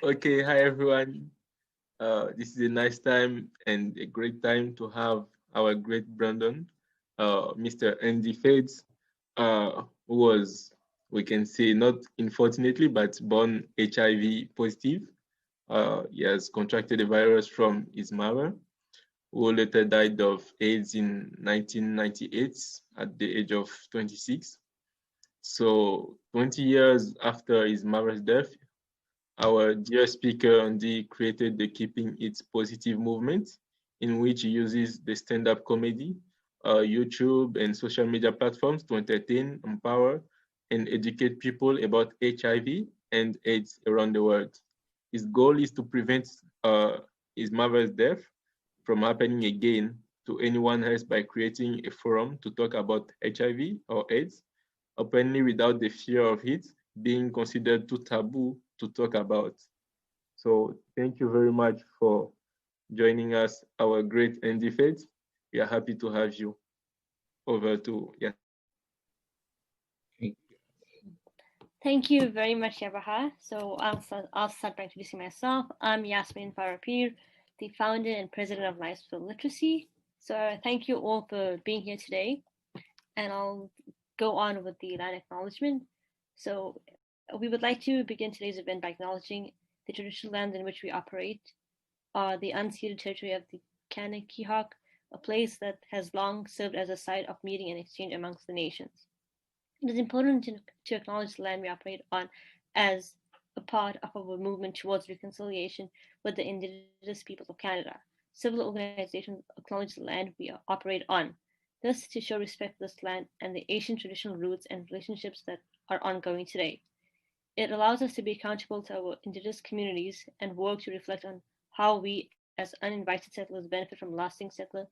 Okay, hi everyone. This is a nice time and a great time to have our great Brandon, Mr. Andy Fades, who was, we can say, not unfortunately, but born HIV positive. He has contracted the virus from his mother, who later died of AIDS in 1998 at the age of 26. So 20 years after his mother's death, our dear speaker Andy created the Keeping It Positive movement, in which he uses the stand-up comedy, YouTube, and social media platforms to entertain, empower, and educate people about HIV and AIDS around the world. His goal is to prevent his mother's death from happening again to anyone else by creating a forum to talk about HIV or AIDS openly without the fear of it being considered too taboo to talk about. So thank you very much for joining us, our great Andy Fate. We are happy to have you. Over to yeah. Thank you very much, Yabaha. So I'll start by introducing myself. I'm Yasmin Farapir, the founder and president of Niceville Literacy. So thank you all for being here today. And I'll go on with the land acknowledgement. So we would like to begin today's event by acknowledging the traditional lands in which we operate, the unceded territory of the Kanakihawk, a place that has long served as a site of meeting and exchange amongst the nations. It is important to acknowledge the land we operate on as a part of our movement towards reconciliation with the Indigenous peoples of Canada. Civil organizations acknowledge the land we operate on, thus to show respect for this land and the ancient traditional roots and relationships that are ongoing today. It allows us to be accountable to our Indigenous communities and work to reflect on how we, as uninvited settlers, benefit from lasting settler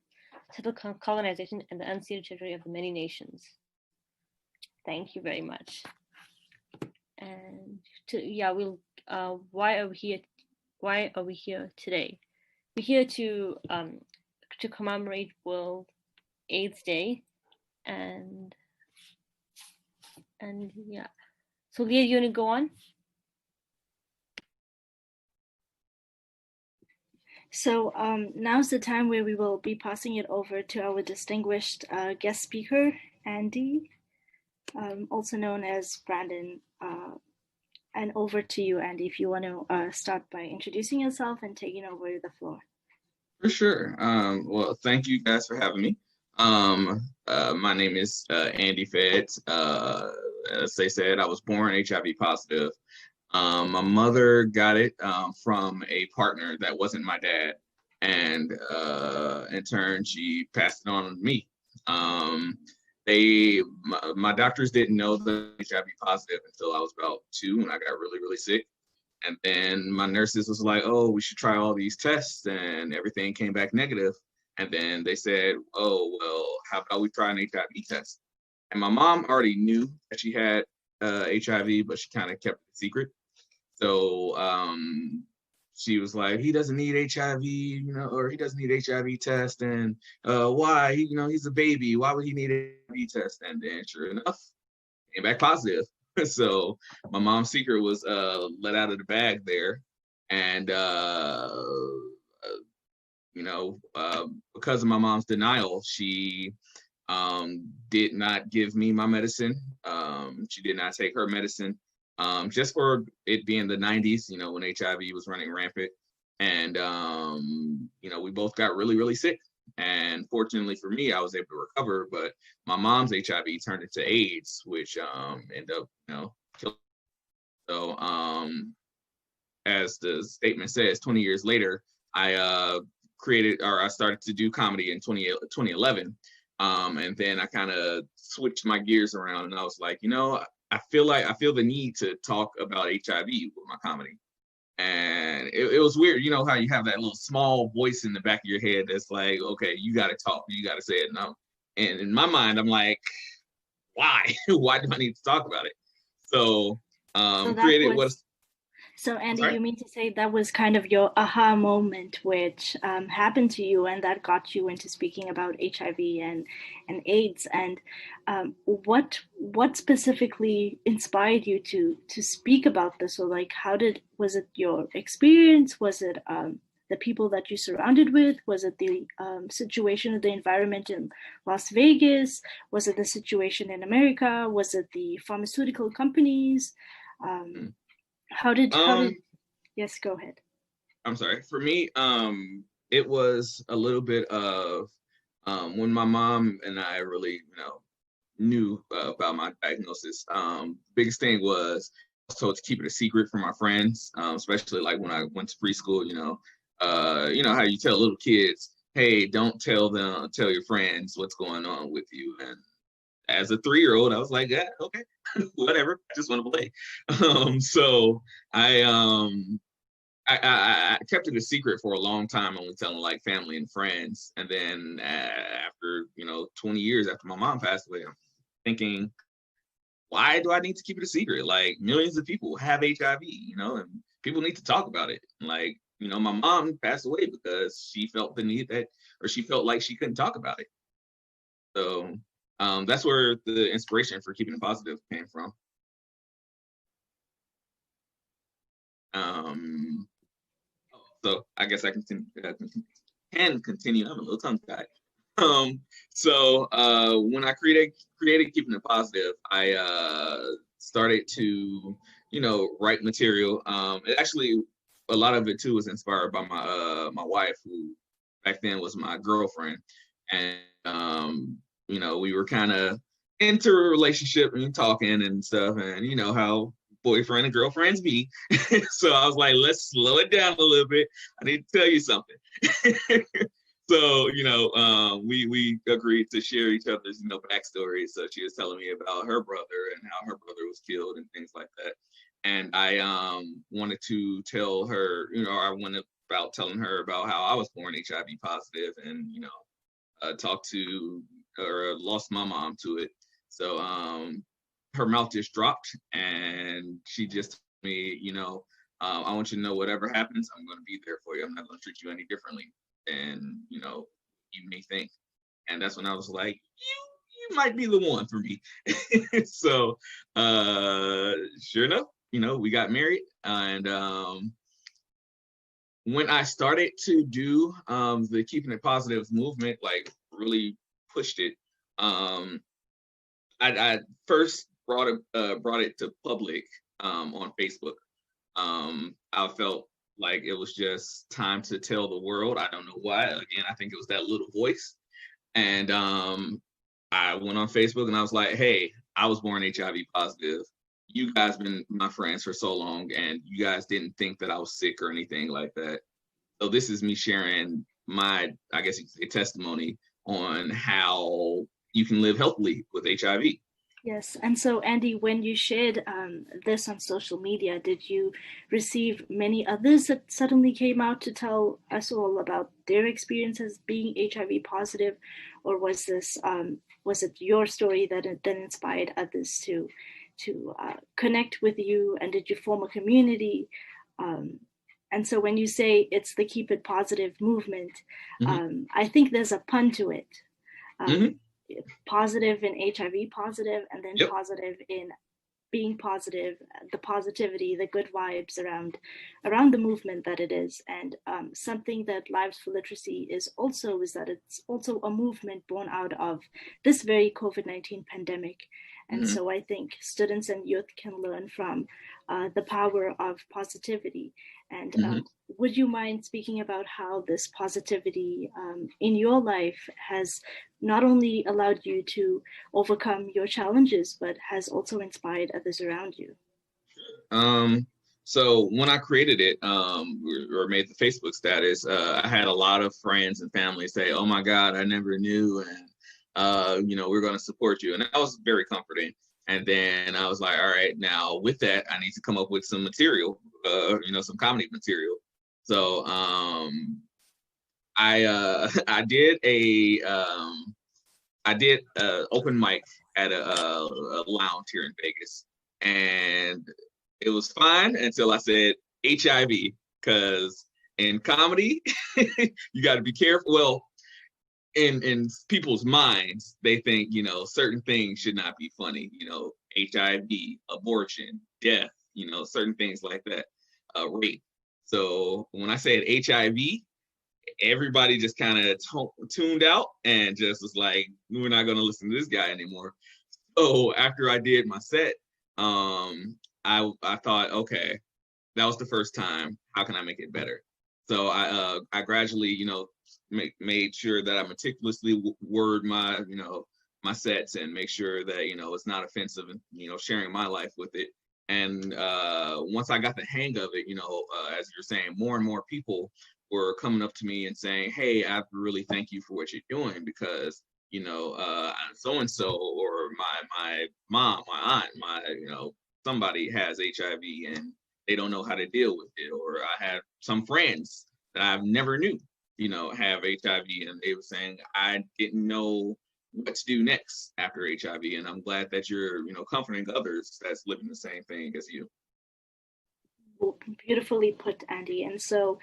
colonization and the unceded territory of the many nations. Thank you very much. And why are we here? Why are we here today? We're here to commemorate World AIDS Day, and yeah. So Leah, you want to go on? So now's the time where we will be passing it over to our distinguished guest speaker, Andy, also known as Brandon. And over to you, Andy, if you want to start by introducing yourself and taking over the floor. For sure. Well, thank you guys for having me. My name is Andy Feds. As they said, I was born HIV positive. My mother got it from a partner that wasn't my dad, and in turn, she passed it on to me. My doctors didn't know that HIV positive until I was about 2 when I got really, really sick. And then my nurses was like, oh, we should try all these tests, and everything came back negative. And then they said, oh, well, how about we try an HIV test? And my mom already knew that she had HIV, but she kind of kept it secret. So she was like, he doesn't need HIV, or he doesn't need HIV test. And why? He's a baby. Why would he need an HIV test? And then sure enough, came back positive. So my mom's secret was let out of the bag there. And, because of my mom's denial, she did not give me my medicine. She did not take her medicine. Just for it being the 90s, when HIV was running rampant. And, we both got really, really sick. And fortunately for me, I was able to recover, but my mom's HIV turned into AIDS, which ended up, killing. So as the statement says, 20 years later, I started to do comedy in 2011. And then I kind of switched my gears around, and I was like, I feel the need to talk about HIV with my comedy. And it was weird, how you have that little small voice in the back of your head that's like, okay, you got to talk, you got to say it now. And in my mind, I'm like, why? Why do I need to talk about it? So created So, Andy, Sorry? you mean to say that was kind of your aha moment, which happened to you, and that got you into speaking about HIV and AIDS? And what specifically inspired you to speak about this? Or like, was it your experience? Was it the people that you surrounded with? Was it the situation of the environment in Las Vegas? Was it the situation in America? Was it the pharmaceutical companies? Um, Mm. how did Um, yes, go ahead. I'm sorry. For me, it was a little bit of when my mom and I really, knew about my diagnosis. Biggest thing was I was told to keep it a secret from my friends, especially like when I went to preschool. You know how you tell little kids, "Hey, don't tell your friends what's going on with you." And as a 3-year-old, I was like, "Yeah, okay, whatever. I just want to play." So I I kept it a secret for a long time, only telling like family and friends. And then after 20 years after my mom passed away, I'm thinking, why do I need to keep it a secret? Like millions of people have HIV, and people need to talk about it. Like, my mom passed away because she felt the need or she felt like she couldn't talk about it. So that's where the inspiration for keeping it positive came from. So I guess I can continue. I'm a little tongue tied. So when I created keeping it positive, I started to write material. It actually, a lot of it too was inspired by my wife, who back then was my girlfriend, and we were kind of into a relationship and talking and stuff, and how boyfriend and girlfriends be. So I was like, let's slow it down a little bit. I need to tell you something. So, we agreed to share each other's, backstories. So she was telling me about her brother and how her brother was killed and things like that. And I wanted to tell her, I went about telling her about how I was born HIV positive and, talked to or lost my mom to it. So her mouth just dropped and she just told me, I want you to know whatever happens, I'm going to be there for you. I'm not going to treat you any differently than, you may think. And that's when I was like, you might be the one for me. So sure enough, we got married. And when I started to do the Keeping It Positive movement, like really pushed it, I first brought it to public on Facebook. I felt like it was just time to tell the world. I don't know why. Again, I think it was that little voice. And I went on Facebook and I was like, hey, I was born HIV positive. You guys been my friends for so long and you guys didn't think that I was sick or anything like that. So this is me sharing my, I guess you could say, testimony on how you can live healthily with HIV. Yes, and so Andy, when you shared this on social media, did you receive many others that suddenly came out to tell us all about their experiences being HIV positive, or was it your story that then inspired others to connect with you, and did you form a community? And so when you say it's the Keep It Positive movement, I think there's a pun to it. Positive in HIV positive, and then positive in being positive, the positivity, the good vibes around the movement that it is. And something that Lives for Literacy is that it's also a movement born out of this very COVID-19 pandemic. And so I think students and youth can learn from the power of positivity. And would you mind speaking about how this positivity in your life has not only allowed you to overcome your challenges, but has also inspired others around you? So when I created it or made the Facebook status, I had a lot of friends and family say, oh my God, I never knew. And, we're going to support you. And that was very comforting. And then I was like, all right, now with that, I need to come up with some material, some comedy material. So I did open mic at a lounge here in Vegas, and it was fine until I said, HIV, because in comedy, you got to be careful. Well, in people's minds, they think, you know, certain things should not be funny, you know, HIV, abortion, death, you know, certain things like that, rape. So when I said HIV, everybody just kind of tuned out and just was like, we're not going to listen to this guy anymore. So after I did my set, I thought, okay, that was the first time. How can I make it better? So I gradually, you know, made sure that I meticulously word my, you know, my sets and make sure that, you know, it's not offensive and, you know, sharing my life with it. And once I got the hang of it, you know, as you're saying, more and more people were coming up to me and saying, hey, I really thank you for what you're doing, because, you know, so and so, or my mom, my aunt, my, you know, somebody has HIV and they don't know how to deal with it. Or I have some friends that I've never knew, you know, have HIV, and they were saying, I didn't know what to do next after HIV. And I'm glad that you're, you know, comforting others that's living the same thing as you. Beautifully put, Andy. And so,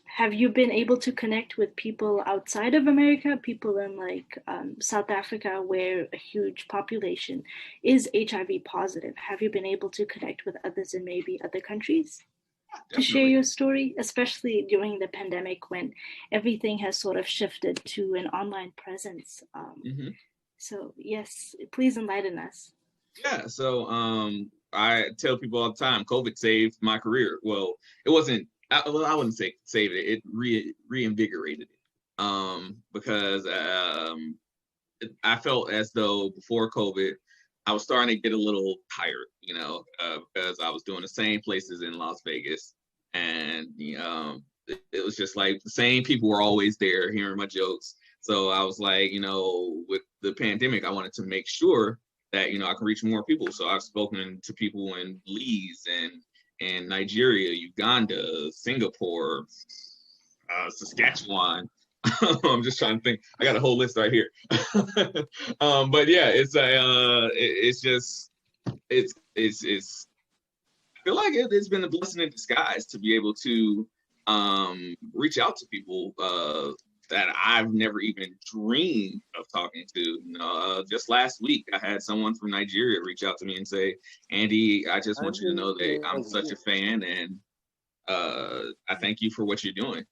have you been able to connect with people outside of America, people in like South Africa, where a huge population is HIV positive? Have you been able to connect with others in maybe other countries to share your story, especially during the pandemic when everything has sort of shifted to an online presence? So yes, please enlighten us. Yeah, so I tell people all the time, COVID saved my career. Well, it wasn't, I wouldn't say saved it, it reinvigorated it. Because I felt as though before COVID, I was starting to get a little tired, you know, because I was doing the same places in Las Vegas. And it was just like the same people were always there hearing my jokes. So I was like, you know, with the pandemic, I wanted to make sure that, you know, I can reach more people. So I've spoken to people in Belize and Nigeria, Uganda, Singapore, Saskatchewan. I'm just trying to think. I got a whole list right here. But yeah, it's just I feel like it's been a blessing in disguise to be able to reach out to people that I've never even dreamed of talking to. You know, just last week, I had someone from Nigeria reach out to me and say, Andy, I just want you to know that I'm such a fan, and I thank you for what you're doing.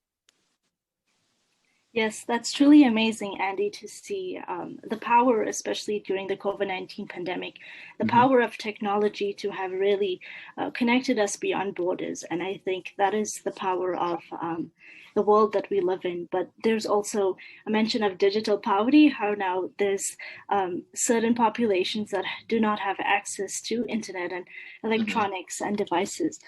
Yes, that's truly amazing, Andy, to see the power, especially during the COVID-19 pandemic, the power of technology to have really connected us beyond borders. And I think that is the power of the world that we live in. But there's also a mention of digital poverty, how now there's certain populations that do not have access to internet and electronics and devices.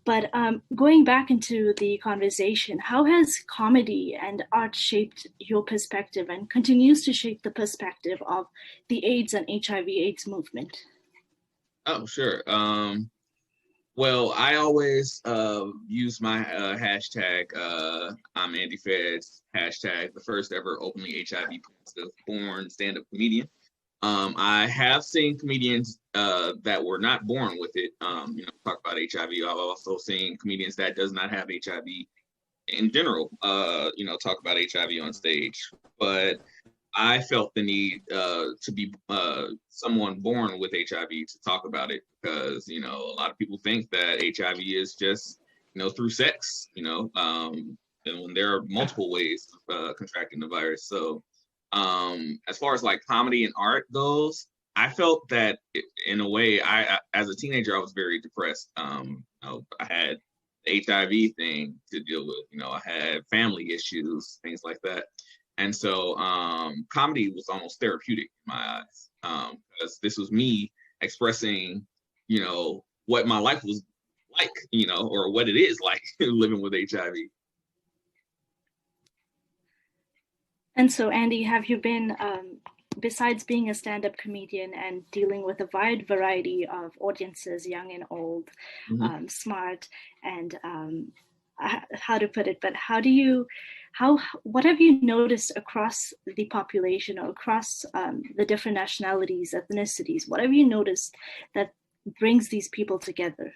But going back into the conversation, how has comedy and art shaped your perspective and continues to shape the perspective of the AIDS and HIV/AIDS movement? Oh, sure. Well, I always use my hashtag, I'm Andy Feds, hashtag the first ever openly HIV positive born stand-up comedian. I have seen comedians that were not born with it, you know, talk about HIV. I've also seen comedians that does not have HIV in general, you know, talk about HIV on stage. But I felt the need to be someone born with HIV to talk about it, because, you know, a lot of people think that HIV is just, you know, through sex, you know, and when there are multiple ways of contracting the virus. So as far as like comedy and art goes, I felt that in a way, I as a teenager, I was very depressed. You know, I had the HIV thing to deal with. You know, I had family issues, things like that. And so comedy was almost therapeutic in my eyes, because this was me expressing, you know, what my life was like, you know, or what it is like living with HIV. And so, Andy, have you been, besides being a stand-up comedian and dealing with a wide variety of audiences, young and old, smart, and how to put it, but what have you noticed across the population or across the different nationalities, ethnicities? What have you noticed that brings these people together?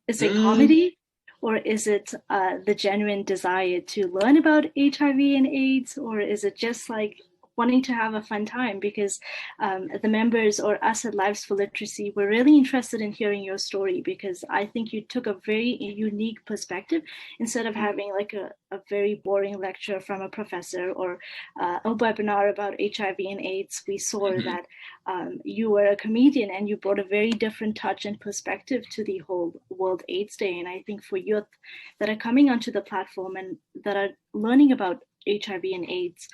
Is it comedy, or is it the genuine desire to learn about HIV and AIDS, or is it just like wanting to have a fun time? Because the members or us at Lives for Literacy, we're really interested in hearing your story, because I think you took a very unique perspective instead of having like a very boring lecture from a professor or a webinar about HIV and AIDS. We saw that you were a comedian and you brought a very different touch and perspective to the whole World AIDS Day. And I think for youth that are coming onto the platform and that are learning about HIV and AIDS,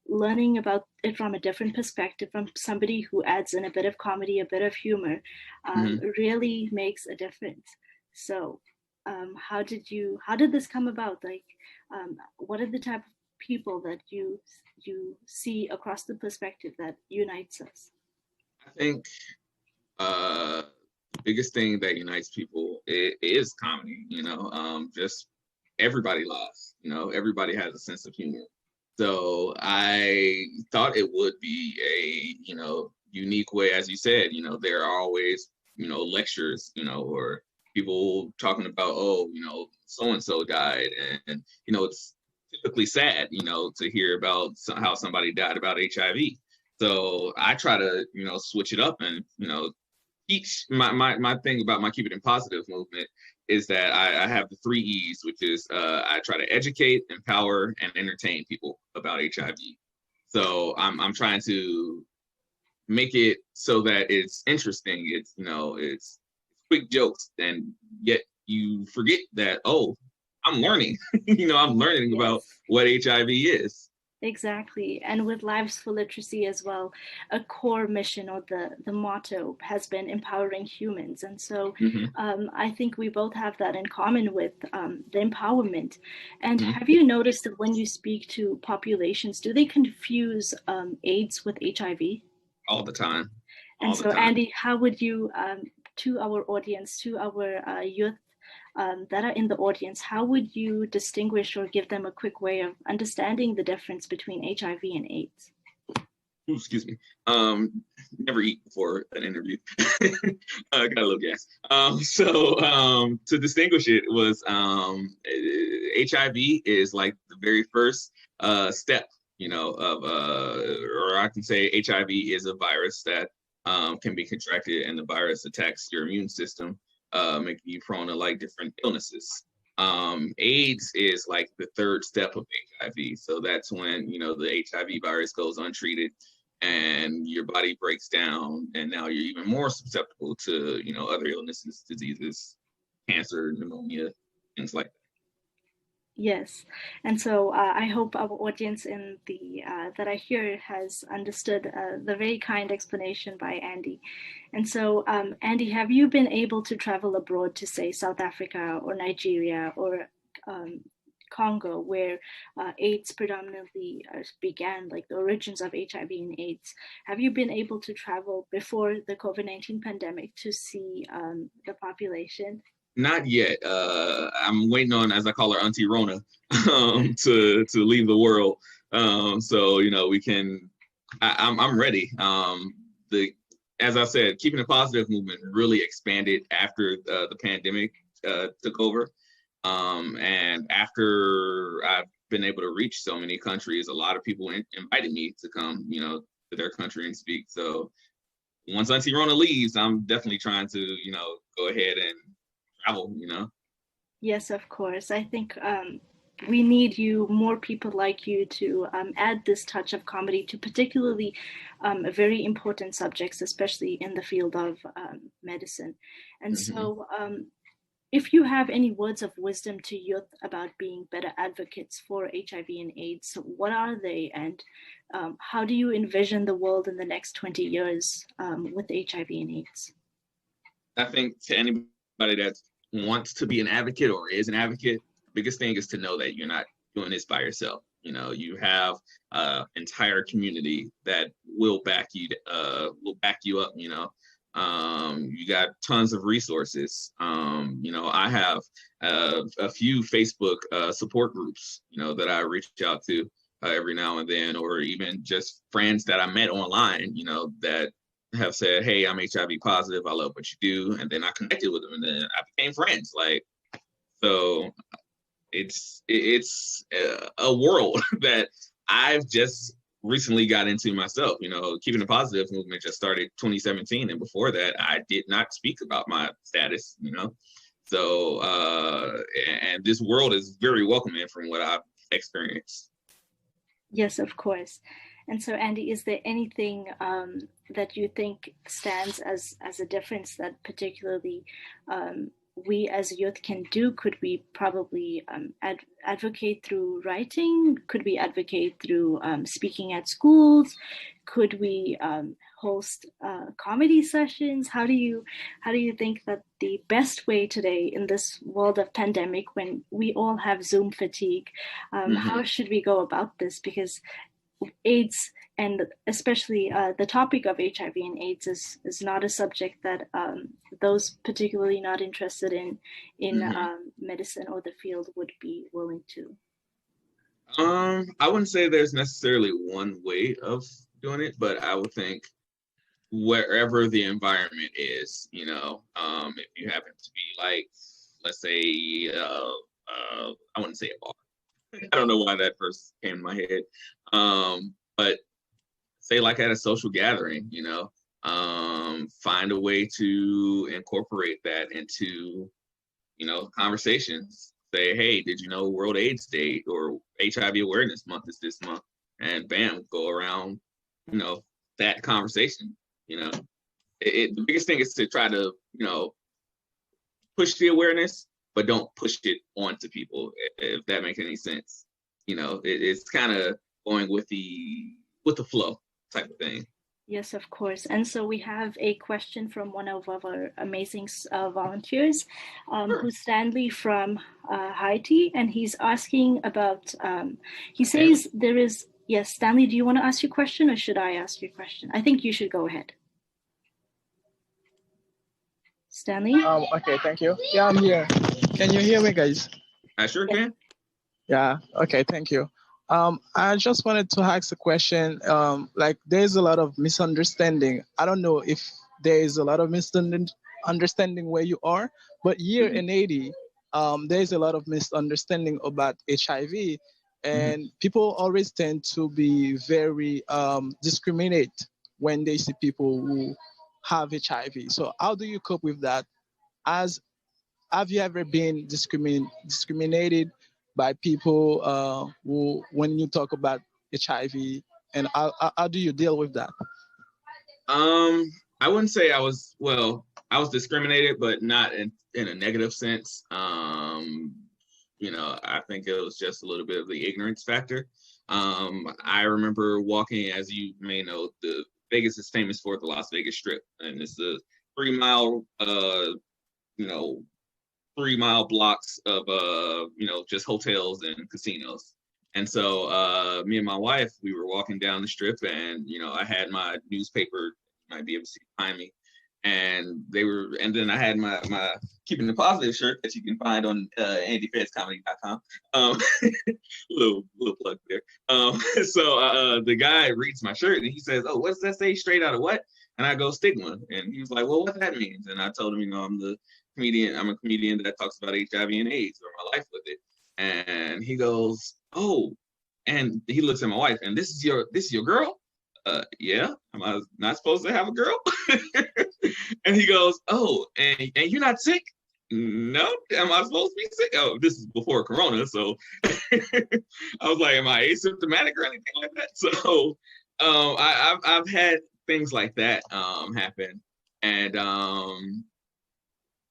learning about it from a different perspective, from somebody who adds in a bit of comedy, a bit of humor, really makes a difference. So how did this come about? Like, what are the type of people that you see across the perspective that unites us? I think the biggest thing that unites people is comedy. Just everybody laughs. Everybody has a sense of humor. So I thought it would be a unique way, as you said. There are always lectures, or people talking about, so and so died, and it's typically sad, to hear about how somebody died about HIV. So I try to switch it up and teach. My thing about my Keep It in Positive movement is that I have the 3 E's, which is I try to educate, empower, and entertain people about HIV. So I'm trying to make it so that it's interesting. It's quick jokes, and yet you forget that, I'm learning. I'm learning about what HIV is. Exactly. And with Lives for Literacy as well, a core mission, or the motto, has been empowering humans. And so I think we both have that in common with the empowerment. And have you noticed that when you speak to populations, do they confuse AIDS with HIV? All the time. And so, Andy, how would you, to our audience, to our youth that are in the audience, how would you distinguish or give them a quick way of understanding the difference between HIV and AIDS? Ooh, excuse me. Never eat before an interview. Got a little gas. So to distinguish it was HIV is like the very first step, or I can say HIV is a virus that can be contracted, and the virus attacks your immune system, making you prone to like different illnesses. AIDS is like the third step of HIV. So that's when, the HIV virus goes untreated and your body breaks down, and now you're even more susceptible to, other illnesses, diseases, cancer, pneumonia, things like that. Yes, and so I hope our audience in the that I hear has understood the very kind explanation by Andy. And so, Andy, have you been able to travel abroad to, say, South Africa or Nigeria or Congo, where AIDS predominantly began, like the origins of HIV and AIDS? Have you been able to travel before the COVID-19 pandemic to see the population? Not yet. I'm waiting on, as I call her, Auntie Rona, to leave the world. So we can. I'm ready. As I said, Keeping It Positive movement really expanded after the pandemic took over, and after I've been able to reach so many countries, a lot of people invited me to come, to their country and speak. So once Auntie Rona leaves, I'm definitely trying to, go ahead and travel, Yes, of course. I think we need more people like you to add this touch of comedy to particularly very important subjects, especially in the field of medicine. And so if you have any words of wisdom to youth about being better advocates for HIV and AIDS, what are they? And how do you envision the world in the next 20 years with HIV and AIDS? I think to anybody that wants to be an advocate or is an advocate, the biggest thing is to know that you're not doing this by yourself. You have an entire community that will back you up. You got tons of resources. I have a few Facebook support groups, that I reach out to every now and then, or even just friends that I met online, that have said, hey, I'm HIV positive, I love what you do, and then I connected with them, and then I became friends. Like, so it's a world that I've just recently got into myself. You know, Keeping It Positive movement just started 2017, and before that, I did not speak about my status. You know, so and this world is very welcoming from what I've experienced. Yes, of course. And so, Andy, is there anything that you think stands as a difference that particularly we as youth can do? Could we probably advocate through writing? Could we advocate through speaking at schools? Could we host comedy sessions? How do you think that the best way today in this world of pandemic, when we all have Zoom fatigue, how should we go about this? Because AIDS, and especially the topic of HIV and AIDS, is not a subject that those particularly not interested in medicine or the field would be willing to. I wouldn't say there's necessarily one way of doing it, but I would think wherever the environment is, you know, if you happen to be like, let's say, I wouldn't say a bar. I don't know why that first came to my head. But say like at a social gathering, you know, find a way to incorporate that into, you know, conversations. Say, hey, did you know World AIDS Day or HIV Awareness Month is this month? And bam, go around, you know, that conversation. You know, the biggest thing is to try to, you know, push the awareness, but don't push it onto people, if that makes any sense. You know, it's kind of going with the flow type of thing. Yes, of course. And so we have a question from one of our amazing volunteers, who's Stanley from Haiti, and he's asking about, he says there is, yes, Stanley, do you want to ask your question or should I ask your question? I think you should go ahead. Stanley? Okay, thank you. Yeah, I'm here. Can you hear me, guys? I sure can. Yeah, okay, thank you. I just wanted to ask a question. Like, there's a lot of misunderstanding. I don't know if there is a lot of misunderstanding where you are, but here in Haiti, there's a lot of misunderstanding about HIV, and people always tend to be very discriminate when they see people who have HIV. So how do you cope with that? Have you ever been discriminated by people who, when you talk about HIV, and how do you deal with that? I wouldn't say I was discriminated, but not in a negative sense. You know, I think it was just a little bit of the ignorance factor. I remember walking, as you may know, Vegas is famous for the Las Vegas Strip, and it's a 3 mile, 3 mile blocks of, you know, just hotels and casinos. And so me and my wife, we were walking down the strip, and, you know, I had my newspaper, you might be able to see behind me. And then I had my Keeping It Positive shirt that you can find on andyfadscomedy.com. Little plug there. So the guy reads my shirt and he says, "Oh, what does that say? Straight out of what?" And I go, "Stigma." And he was like, "Well, what that means?" And I told him, you know, I'm a comedian that talks about HIV and AIDS or my life with it. And he goes, "Oh," and he looks at my wife, and this is your girl? Yeah. Am I not supposed to have a girl? And he goes, "Oh, and you're not sick?" "No." "Am I supposed to be sick?" Oh, this is before Corona, so I was like, "Am I asymptomatic or anything like that?" So I've had things like that happen, and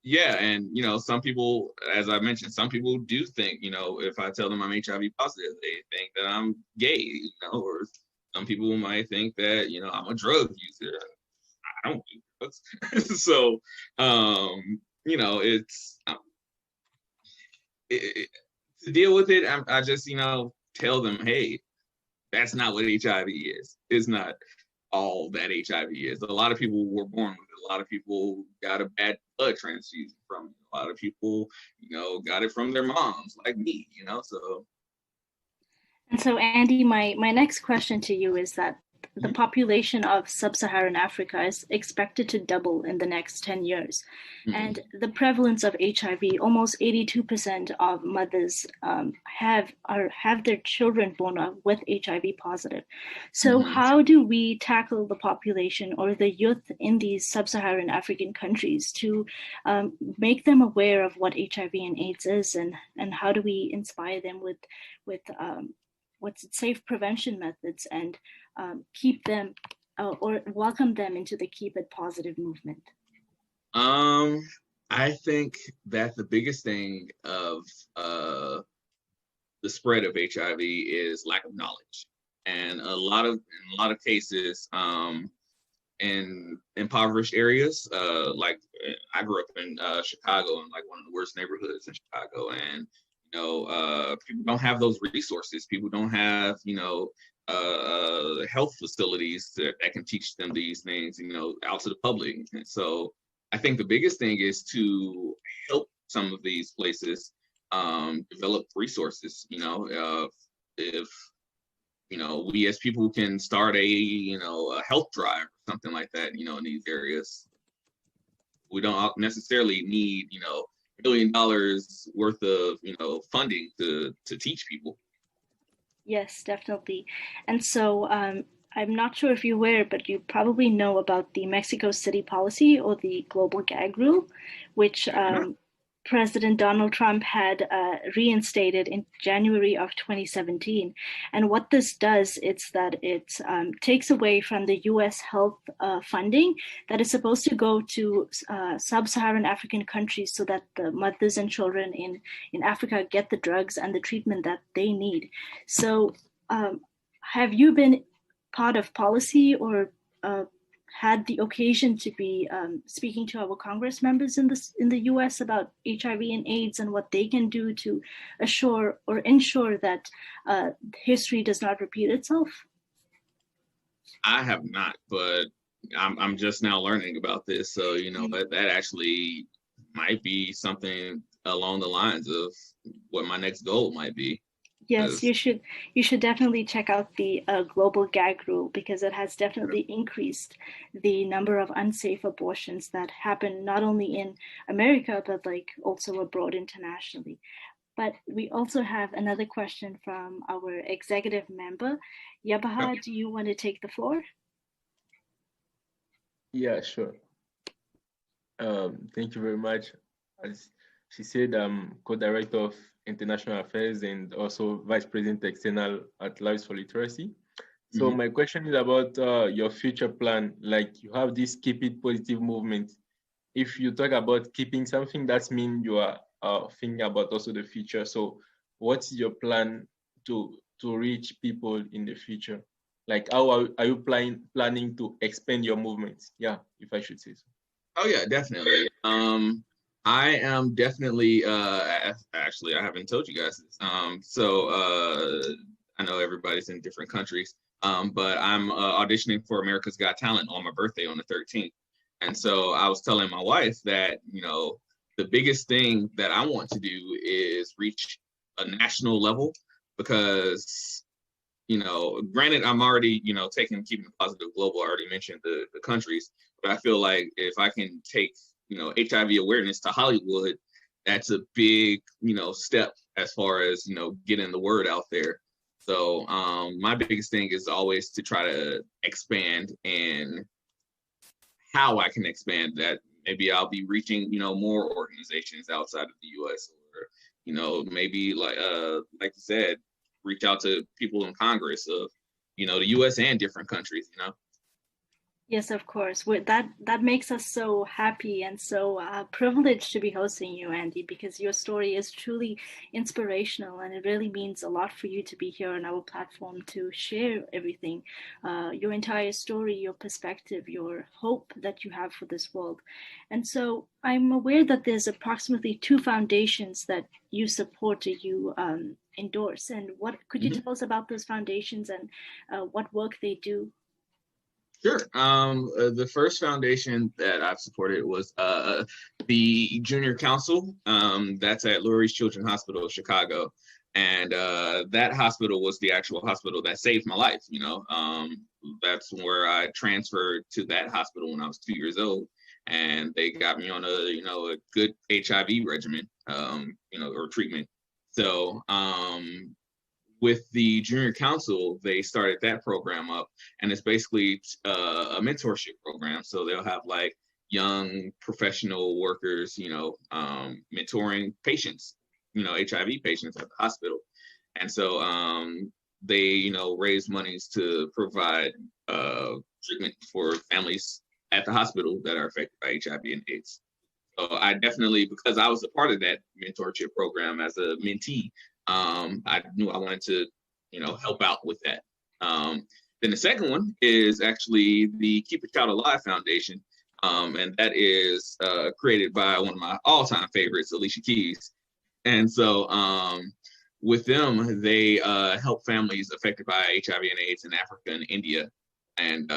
yeah, and you know, some people, as I mentioned, some people do think, you know, if I tell them I'm HIV positive, they think that I'm gay, you know, or some people might think that, you know, I'm a drug user. I don't do drugs. So, you know, to deal with it, I just, you know, tell them, hey, that's not what HIV is. It's not all that HIV is. A lot of people were born with it. A lot of people got a bad blood transfusion from it. A lot of people, you know, got it from their moms, like me, you know, so. And so, Andy, my next question to you is that the population of sub-Saharan Africa is expected to double in the next 10 years. And the prevalence of HIV, almost 82% of mothers have their children born up with HIV positive. So how do we tackle the population or the youth in these sub-Saharan African countries to make them aware of what HIV and AIDS is, and how do we inspire them with safe prevention methods, and keep them or welcome them into the Keep It Positive movement? I think that the biggest thing of the spread of HIV is lack of knowledge, and in a lot of cases, in impoverished areas, like I grew up in Chicago, in like one of the worst neighborhoods in Chicago, and people don't have those resources. People don't have health facilities that can teach them these things, out to the public. And so I think the biggest thing is to help some of these places develop resources. If we as people can start a health drive or something like that, in these areas. We don't necessarily need $1 billion worth of funding to teach people. Yes, definitely. And so I'm not sure if you're aware, but you probably know about the Mexico City policy, or the global gag rule, which President Donald Trump had reinstated in January of 2017. And what this does is that it takes away from the U.S. health funding that is supposed to go to sub-Saharan African countries, so that the mothers and children in Africa get the drugs and the treatment that they need. So have you been part of policy, or had the occasion to be speaking to our Congress members in the U.S. about HIV and AIDS, and what they can do to assure or ensure that history does not repeat itself? I have not, but I'm just now learning about this. So that actually might be something along the lines of what my next goal might be. Yes, you should definitely check out the global gag rule, because it has definitely increased the number of unsafe abortions that happen not only in America, but also abroad internationally. But we also have another question from our executive member. Yabaha, do you want to take the floor? Yeah, sure. Thank you very much. As she said, I'm co-director of International Affairs and also Vice President External at Lives for Literacy. So my question is about your future plan. Like, you have this Keep It Positive movement. If you talk about keeping something, that means you are thinking about also the future. So what's your plan to reach people in the future? Like, how are you planning to expand your movement? Yeah, if I should say so. Oh yeah, definitely. I am definitely, actually, I haven't told you guys this. So I know everybody's in different countries, but I'm auditioning for America's Got Talent on my birthday on the 13th. And so I was telling my wife that, the biggest thing that I want to do is reach a national level, because, granted, I'm already, Keeping It Positive Global. I already mentioned the countries, but I feel like if I can take HIV awareness to Hollywood, that's a big, step as far as, getting the word out there. So my biggest thing is always to try to expand, and how I can expand that. Maybe I'll be reaching, more organizations outside of the US, or, maybe like you said, reach out to people in Congress of, the US and different countries, Yes, of course. That makes us so happy and so privileged to be hosting you, Andy, because your story is truly inspirational, and it really means a lot for you to be here on our platform to share everything, your entire story, your perspective, your hope that you have for this world. And so I'm aware that there's approximately 2 foundations that you support or you endorse. And what could you tell us about those foundations and what work they do? Sure. The first foundation that I've supported was the Junior Council. That's at Lurie's Children's Hospital of Chicago. And that hospital was the actual hospital that saved my life. That's where I transferred to that hospital when I was 2 years old, and they got me on a good HIV regimen, or treatment. So with the junior council, they started that program up, and it's basically a mentorship program. So they'll have like young professional workers, mentoring patients, HIV patients at the hospital. And so they, raise monies to provide treatment for families at the hospital that are affected by HIV and AIDS. So I definitely, because I was a part of that mentorship program as a mentee, I knew I wanted to, help out with that. Then the second one is actually the Keep a Child Alive Foundation. And that is created by one of my all-time favorites, Alicia Keys. And so with them, they help families affected by HIV and AIDS in Africa and India. And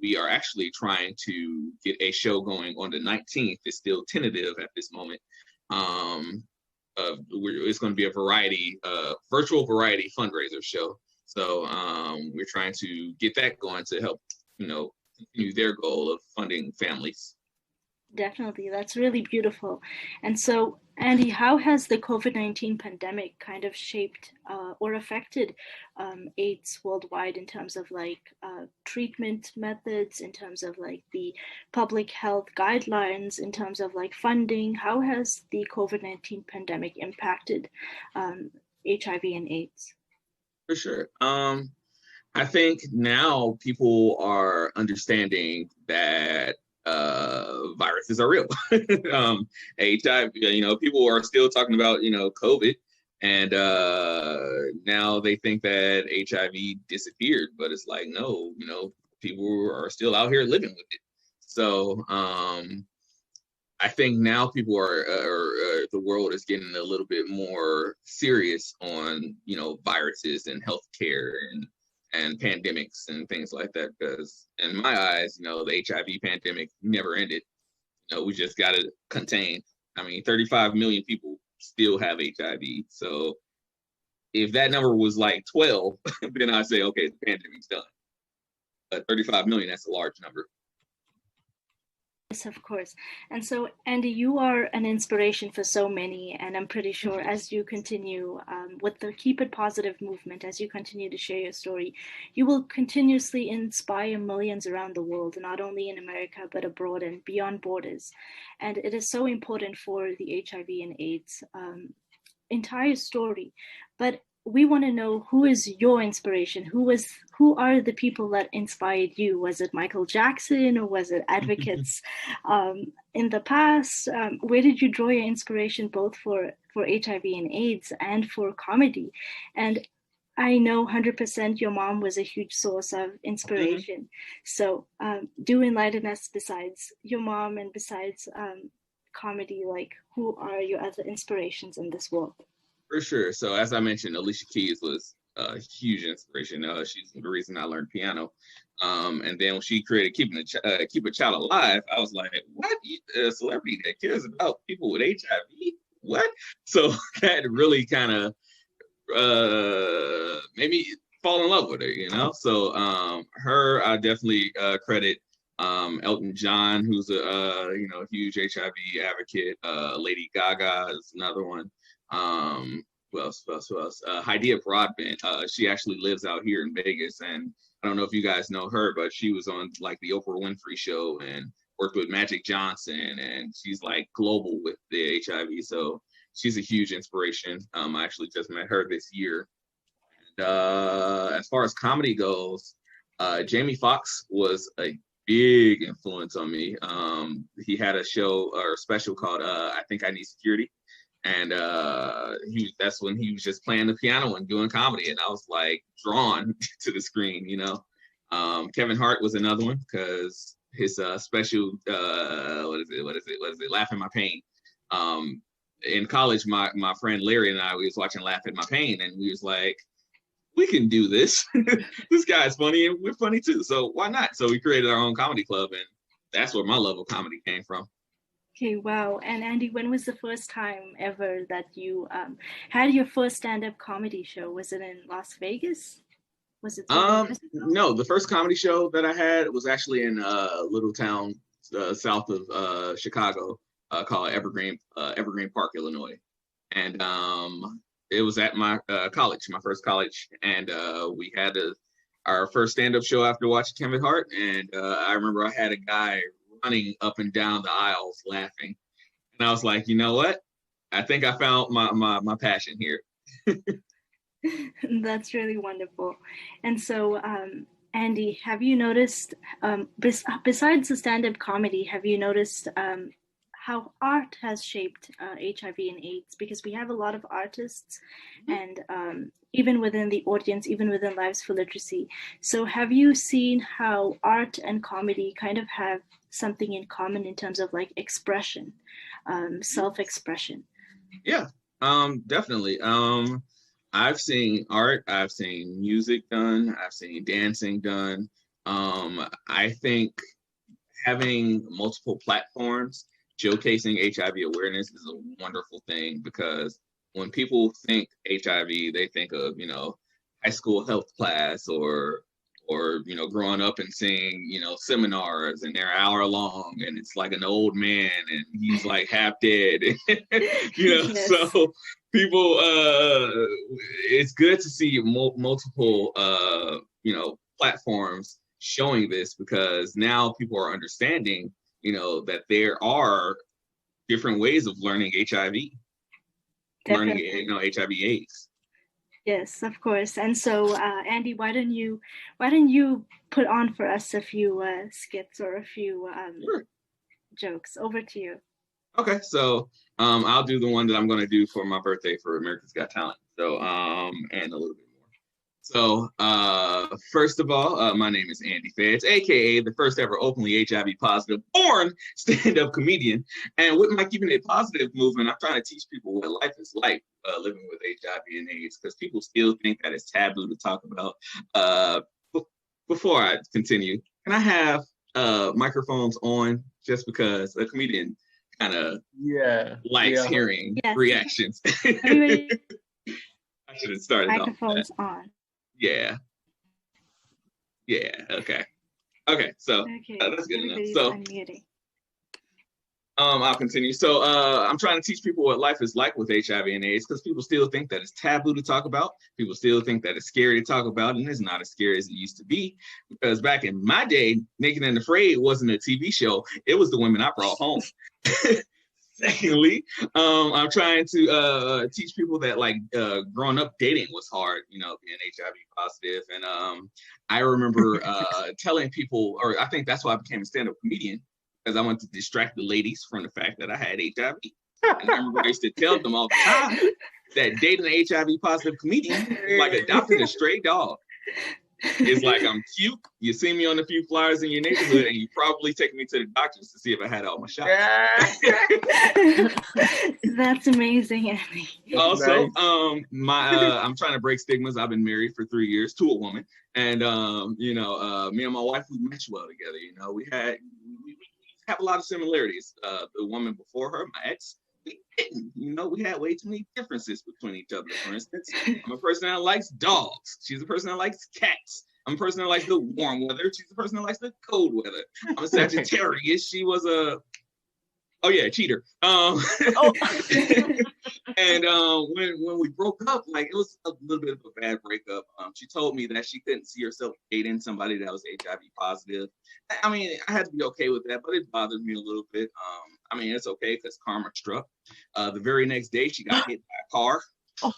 we are actually trying to get a show going on the 19th. It's still tentative at this moment. It's going to be a virtual variety fundraiser show. So we're trying to get that going to help, continue their goal of funding families. Definitely, that's really beautiful. And so, Andy, how has the COVID-19 pandemic kind of shaped or affected AIDS worldwide in terms of like treatment methods, in terms of like the public health guidelines, in terms of like funding? How has the COVID-19 pandemic impacted HIV and AIDS? For sure. I think now people are understanding that viruses are real. HIV, people are still talking about, COVID, and now they think that HIV disappeared, but it's like, no, people are still out here living with it. So I think now people are the world is getting a little bit more serious on, viruses and healthcare and pandemics and things like that, because in my eyes, the HIV pandemic never ended. We just got it contained. 35 million people still have HIV. So if that number was like 12, then I say, okay, the pandemic's done. But 35 million, that's a large number. Yes, of course. And so, Andy, you are an inspiration for so many, and I'm pretty sure as you continue with the Keep It Positive movement, as you continue to share your story, you will continuously inspire millions around the world, not only in America, but abroad and beyond borders. And it is so important for the HIV and AIDS entire story. But we want to know, who is your inspiration? Who are the people that inspired you? Was it Michael Jackson, or was it advocates in the past? Where did you draw your inspiration, both for HIV and AIDS and for comedy? And I know 100% your mom was a huge source of inspiration. Mm-hmm. So do enlighten us, besides your mom and besides comedy, like who are your other inspirations in this world? For sure. So as I mentioned, Alicia Keys was a huge inspiration. She's the reason I learned piano. And then when she created Keep a Child Alive, I was like, what? A celebrity that cares about people with HIV? What? So that really kind of made me fall in love with her, So her, I definitely credit Elton John, who's a huge HIV advocate. Lady Gaga is another one. Who else? Hydea Broadbent. She actually lives out here in Vegas, and I don't know if you guys know her, but she was on like the Oprah Winfrey Show and worked with Magic Johnson, and she's like global with the HIV. So she's a huge inspiration. I actually just met her this year. And, as far as comedy goes, Jamie Foxx was a big influence on me. He had a show or a special called I Think I Need Security. And that's when he was just playing the piano and doing comedy, and I was like drawn to the screen, Kevin Hart was another one, because his special what is it? Laugh at My Pain. In college, my friend Larry and I, we was watching Laugh at My Pain, and we was like, we can do this. This guy's funny, and we're funny too, so why not? So we created our own comedy club, and that's where my love of comedy came from. Okay, wow. And Andy, when was the first time ever that you had your first stand-up comedy show? Was it in Las Vegas? Was it 3 years ago? No, the first comedy show that I had was actually in a little town south of Chicago called Evergreen Park, Illinois. And it was at my college, my first college. And we had our first stand-up show after watching Kevin Hart. And I remember I had a guy running up and down the aisles laughing. And I was like, you know what? I think I found my passion here. That's really wonderful. And so, Andy, have you noticed, besides the stand-up comedy, have you noticed how art has shaped HIV and AIDS? Because we have a lot of artists, and even within the audience, even within Lives for Literacy. So have you seen how art and comedy kind of have something in common in terms of like expression, self-expression? Yeah, definitely. I've seen art, I've seen music done, I've seen dancing done. I think having multiple platforms showcasing HIV awareness is a wonderful thing, because when people think HIV, they think of, high school health class or growing up and seeing, seminars, and they're hour long, and it's like an old man and he's like half dead, Yes. So people, it's good to see multiple, platforms showing this, because now people are understanding, that there are different ways of learning HIV, Definitely. learning, HIV/AIDS. Yes, of course. And so, Andy, why don't you put on for us a few skits or a few Sure. jokes? Over to you. Okay, so I'll do the one that I'm going to do for my birthday for America's Got Talent. So and a little bit more. So first of all, my name is Andy Feds, aka the first ever openly HIV positive born stand-up comedian. And with my Keeping It Positive movement, I'm trying to teach people what life is like living with HIV and AIDS, because people still think that it's taboo to talk about. Before I continue, can I have microphones on, just because a comedian kind of likes hearing reactions. Everybody, I should have started microphones off on. Yeah. Okay. So that's good enough. So unmuting. I'll continue. So I'm trying to teach people what life is like with HIV and AIDS, because people still think that it's taboo to talk about. People still think that it's scary to talk about, and it's not as scary as it used to be. Because back in my day, Naked and Afraid wasn't a TV show; it was the women I brought home. Secondly, I'm trying to teach people that growing up dating was hard, being HIV positive. And I remember telling people, or I think that's why I became a stand-up comedian, because I wanted to distract the ladies from the fact that I had HIV. And I remember I used to tell them all the time that dating an HIV positive comedian is like adopting a stray dog. It's like, I'm cute. You see me on a few flyers in your neighborhood, and you probably take me to the doctors to see if I had all my shots. That's amazing, Andy. Also, I'm trying to break stigmas. I've been married for 3 years to a woman, and me and my wife, we mesh well together. We have a lot of similarities. The woman before her, my ex, we didn't. We had way too many differences between each other. For instance, I'm a person that likes dogs. She's a person that likes cats. I'm a person that likes the warm weather. She's a person that likes the cold weather. I'm a Sagittarius. She was a cheater. And when we broke up, it was a little bit of a bad breakup. She told me that she couldn't see herself dating somebody that was HIV positive. I mean, I had to be okay with that, but it bothered me a little bit. It's okay, because karma struck. The very next day, she got hit by a car. Oh.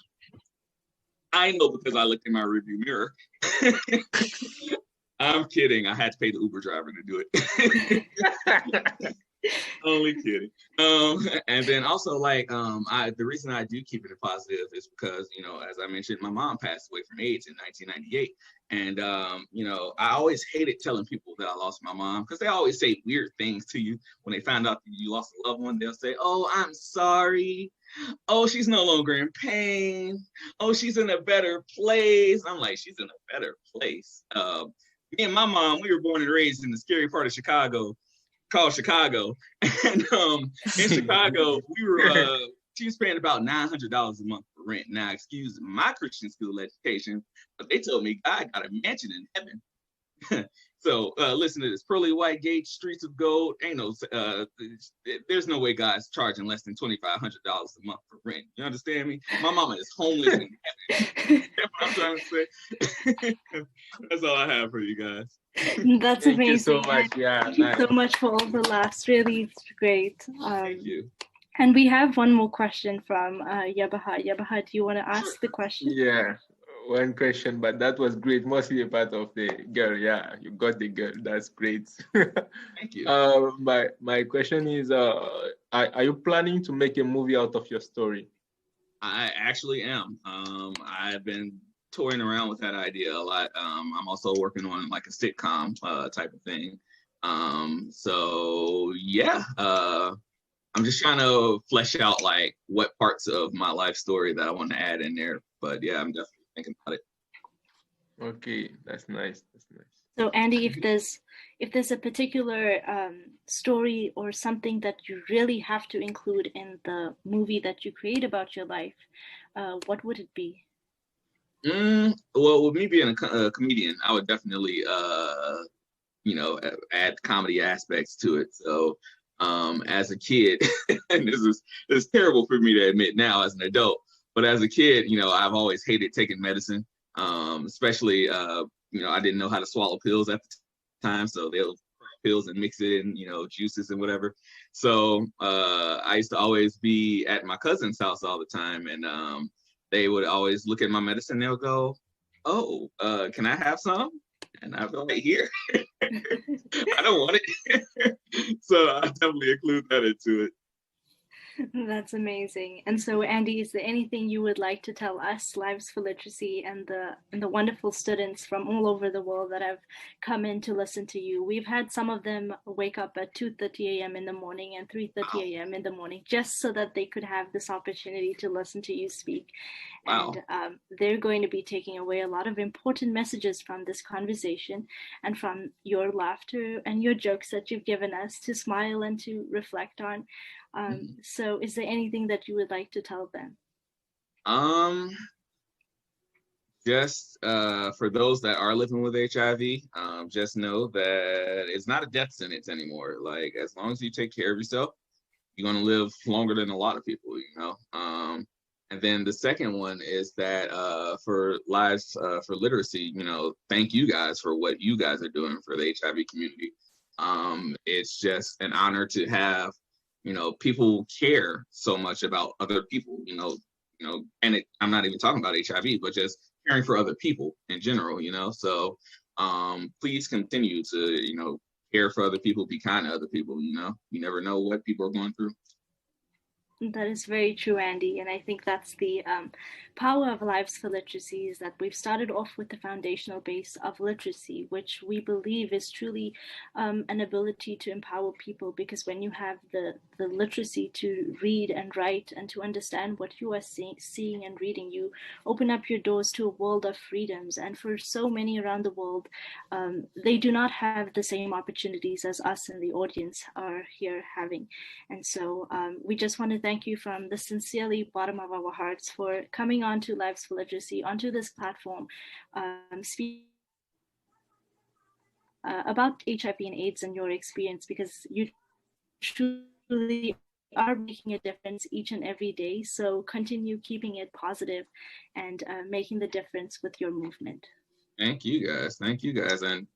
I know, because I looked in my rearview mirror. I'm kidding. I had to pay the Uber driver to do it. Only kidding. And then also, the reason I do keep it positive is because, as I mentioned, my mom passed away from AIDS in 1998. And, I always hated telling people that I lost my mom, because they always say weird things to you when they find out that you lost a loved one. They'll say, "Oh, I'm sorry. Oh, she's no longer in pain. Oh, she's in a better place." I'm like, she's in a better place. Me and my mom, we were born and raised in the scary part of Chicago. called Chicago. And in Chicago, she was paying about $900 a month for rent. Now, excuse my Christian school education, but they told me God got a mansion in heaven. So listen to this: pearly white gates, streets of gold. Ain't no, there's no way God's charging less than $2,500 a month for rent. You understand me? My mama is homeless in heaven. That's what I'm trying to say. That's all I have for you guys. That's Thank amazing. you so much. Yeah, Thank you nice. so much for all the laughs. Really, it's great. Thank you. And we have one more question from Yabaha. Yabaha, do you want to ask the question? Yeah, one question, but that was great. Mostly a part of the girl. Yeah, you got the girl. That's great. Thank you. My question is, are you planning to make a movie out of your story? I actually am. I've been toying around with that idea a lot. I'm also working on like a sitcom type of thing. So yeah, I'm just trying to flesh out like what parts of my life story that I want to add in there. But yeah, I'm definitely thinking about it. Okay, that's nice. That's nice. So Andy, if there's a particular story or something that you really have to include in the movie that you create about your life, what would it be? Well, with me being a comedian, I would definitely add comedy aspects to it. So as a kid, and this is terrible for me to admit now as an adult, but as a kid, I've always hated taking medicine. Especially I didn't know how to swallow pills at the time, so they'll pills and mix it in, juices and whatever. So I used to always be at my cousin's house all the time, and they would always look at my medicine. They'll go, "Oh, can I have some?" And I'll go right here. I don't want it. So I definitely include that into it. That's amazing. And so, Andy, is there anything you would like to tell us, Lives for Literacy, and the wonderful students from all over the world that have come in to listen to you? We've had some of them wake up at 2:30 a.m. in the morning and 3:30 a.m. in the morning just so that they could have this opportunity to listen to you speak. Wow. And they're going to be taking away a lot of important messages from this conversation and from your laughter and your jokes that you've given us to smile and to reflect on. So is there anything that you would like to tell them? Just for those that are living with HIV, just know that it's not a death sentence anymore. Like, as long as you take care of yourself, you're going to live longer than a lot of people, And then the second one is that for Lives for Literacy, thank you guys for what you guys are doing for the HIV community. It's just an honor to have people care so much about other people, and I'm not even talking about HIV, but just caring for other people in general, so please continue to, care for other people, be kind to other people, you never know what people are going through. That is very true, Andy. And I think that's the power of Lives for Literacy, is that we've started off with the foundational base of literacy, which we believe is truly an ability to empower people, because when you have the literacy to read and write and to understand what you are seeing and reading, you open up your doors to a world of freedoms. And for so many around the world, they do not have the same opportunities as us in the audience are here having. And so we just want to thank you from the sincerely bottom of our hearts for coming on to Lives for Literacy, onto this platform, speaking about HIV and AIDS and your experience, because you truly are making a difference each and every day. So continue keeping it positive and making the difference with your movement. Thank you guys. And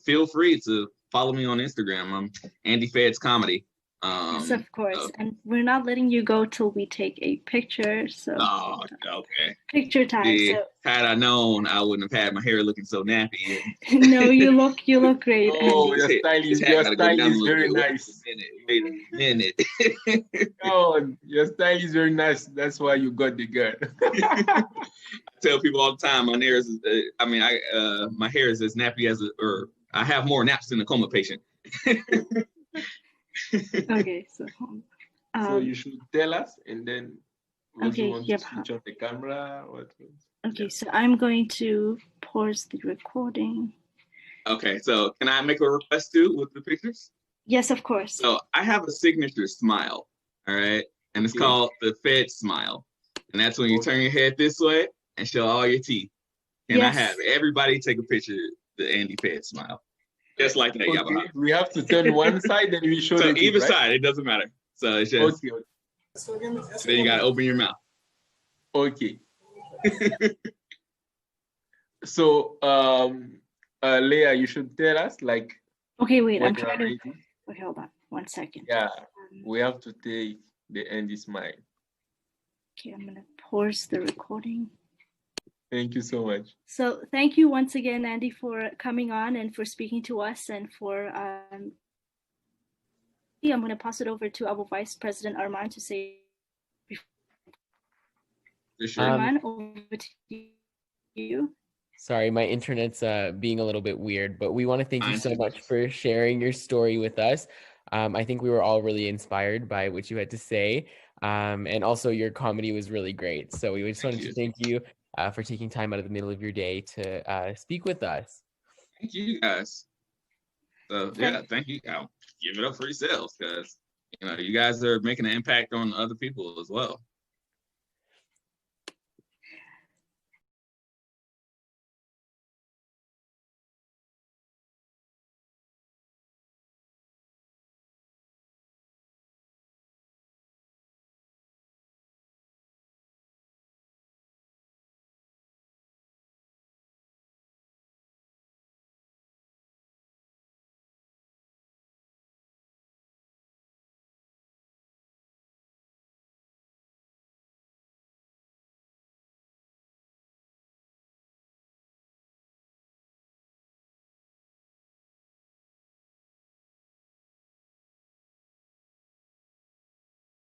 feel free to follow me on Instagram. I'm Andy Feds Comedy. Yes, of course. And we're not letting you go till we take a picture. So okay. Picture time. Yeah, So had I known, I wouldn't have had my hair looking so nappy. No, you look great. Oh, your style is very nice. Wait a minute. Oh, your style is very nice. That's why you got the girl. I tell people all the time, my hair is. My hair is as nappy as I have more naps than a coma patient. Okay, so so you should tell us, and then okay, you want to switch on the camera. Okay, so I'm going to pause the recording. Okay, so can I make a request too with the pictures? Yes, of course. So I have a signature smile, all right? And it's Okay. called the Fed smile. And that's when you turn your head this way and show all your teeth. Can Yes. I have everybody take a picture of the Andy Fed smile? Just like that, Okay. Yabaha. We have to turn one side and we show So the teeth, either right? side, it doesn't matter. So it's just, Okay. then you gotta open your mouth. Okay. So, Leah, you should tell us, like, Okay, wait, when I'm you are trying to. ready. Okay, hold on 1 second. Yeah, we have to take the Andy smile. Okay, I'm gonna pause the recording. Thank you so much. So thank you once again, Andy, for coming on and for speaking to us and for. I'm going to pass it over to our Vice President Armand to say. Sure. Armand, over to you. Sorry, my internet's being a little bit weird, but we want to thank you so much for sharing your story with us. I think we were all really inspired by what you had to say. And also your comedy was really great. So we just wanted to thank you for taking time out of the middle of your day to speak with us. Thank you guys. So yeah, thank you. I'll give it up for yourselves because you know you guys are making an impact on other people as well.